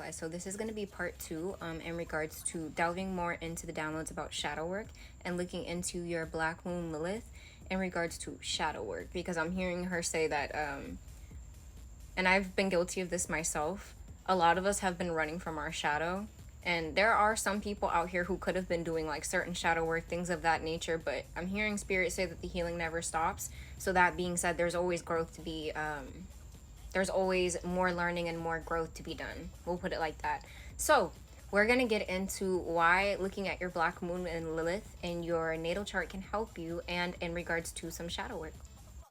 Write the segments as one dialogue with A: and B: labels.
A: butterflies. So this is going to be part 2 in regards to delving more into the downloads about shadow work and looking into your Black Moon Lilith in regards to shadow work, because I'm hearing her say that and I've been guilty of this myself. A lot of us have been running from our shadow, and there are some people out here who could have been doing like certain shadow work, things of that nature, but I'm hearing spirit say that the healing never stops. So that being said, there's always growth to be there's always more learning and more growth to be done. We'll put it like that. So we're going to get into why looking at your Black Moon and Lilith in your natal chart can help you, and in regards to some shadow work.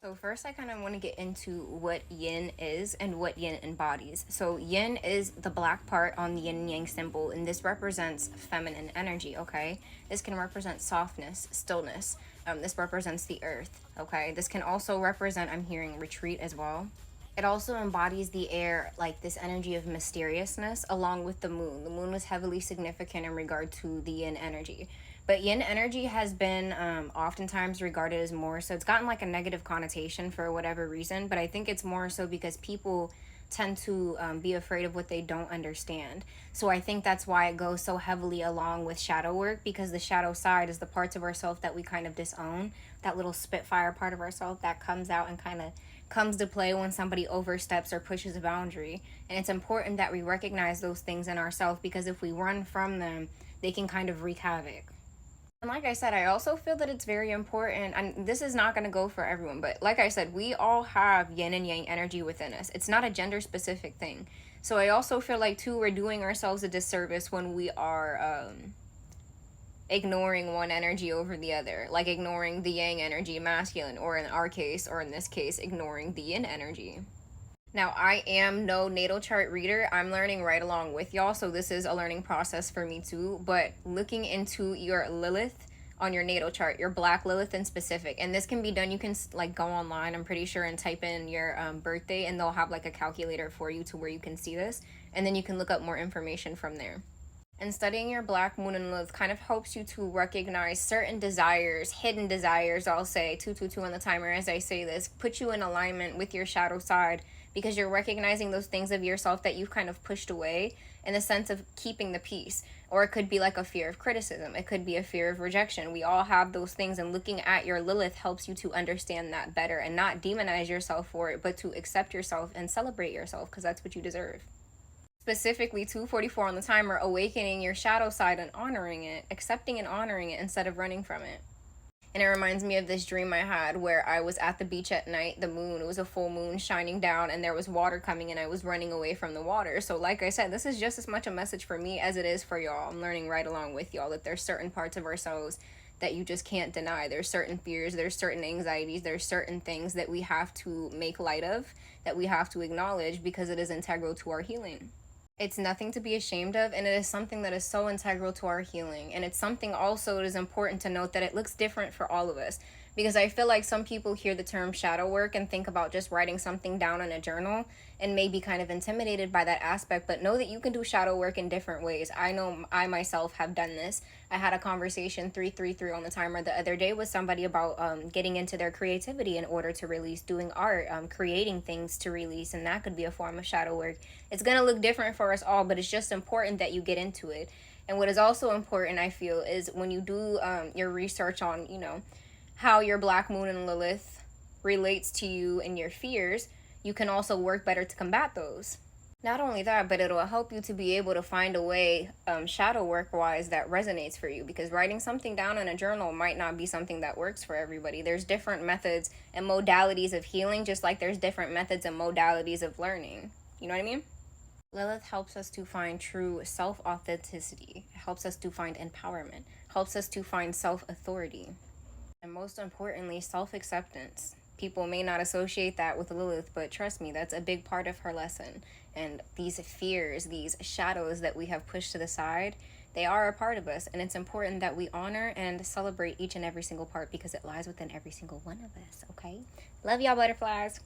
A: So first I kind of want to get into what yin is and what yin embodies. So yin is the black part on the yin and yang symbol, and this represents feminine energy, okay? This can represent softness, stillness. This represents the earth, okay? This can also represent, I'm hearing, retreat as well. It also embodies the air, like this energy of mysteriousness, along with the moon. The moon was heavily significant in regard to the yin energy. But yin energy has been oftentimes regarded as more, so it's gotten like a negative connotation for whatever reason, but I think it's more so because people tend to be afraid of what they don't understand. So I think that's why it goes so heavily along with shadow work, because the shadow side is the parts of ourselves that we kind of disown, that little spitfire part of ourselves that comes out and kind of comes to play when somebody oversteps or pushes a boundary. And it's important that we recognize those things in ourselves, because if we run from them, they can kind of wreak havoc. And like I said, I also feel that it's very important, and this is not going to go for everyone, but like I said, we all have yin and yang energy within us. It's not a gender specific thing. So I also feel like too, we're doing ourselves a disservice when we are ignoring one energy over the other, like ignoring the yang energy, masculine, or in our case, or in this case, ignoring the yin energy. Now, I am no natal chart reader. I'm learning right along with y'all, so this is a learning process for me too. But looking into your Lilith on your natal chart, your Black Lilith in specific, and this can be done, you can like go online, I'm pretty sure, and type in your birthday, and they'll have like a calculator for you to where you can see this, and then you can look up more information from there. And studying your Black Moon and Lilith kind of helps you to recognize certain desires, hidden desires, I'll say, 222 on the timer as I say this, put you in alignment with your shadow side, because you're recognizing those things of yourself that you've kind of pushed away in the sense of keeping the peace. Or it could be like a fear of criticism. It could be a fear of rejection. We all have those things, and looking at your Lilith helps you to understand that better and not demonize yourself for it, but to accept yourself and celebrate yourself, because that's what you deserve. Specifically, 244 on the timer, awakening your shadow side and honoring it, accepting and honoring it instead of running from it. And it reminds me of this dream I had where I was at the beach at night, the moon, it was a full moon shining down, and there was water coming, and I was running away from the water. So like I said, this is just as much a message for me as it is for y'all. I'm learning right along with y'all that there's certain parts of ourselves that you just can't deny. There's certain fears, there's certain anxieties, there's certain things that we have to make light of, that we have to acknowledge, because it is integral to our healing. It's nothing to be ashamed of, and it is something that is so integral to our healing. And it's something also, it is important to note that it looks different for all of us, because I feel like some people hear the term shadow work and think about just writing something down in a journal and may be kind of intimidated by that aspect, but know that you can do shadow work in different ways. I know I myself have done this. I had a conversation 333 on the timer the other day with somebody about getting into their creativity in order to release, doing art, creating things to release, and that could be a form of shadow work. It's going to look different for us all, but it's just important that you get into it. And what is also important, I feel, is when you do your research on, you know, how your Black Moon and Lilith relates to you and your fears, you can also work better to combat those. Not only that, but it'll help you to be able to find a way, shadow work wise, that resonates for you, because writing something down in a journal might not be something that works for everybody. There's different methods and modalities of healing, just like there's different methods and modalities of learning. You know what I mean? Lilith helps us to find true self-authenticity, helps us to find empowerment, helps us to find self-authority, and most importantly, self-acceptance. People may not associate that with Lilith, but trust me, that's a big part of her lesson. And these fears, these shadows that we have pushed to the side, they are a part of us, and it's important that we honor and celebrate each and every single part, because it lies within every single one of us, okay? Love y'all, butterflies.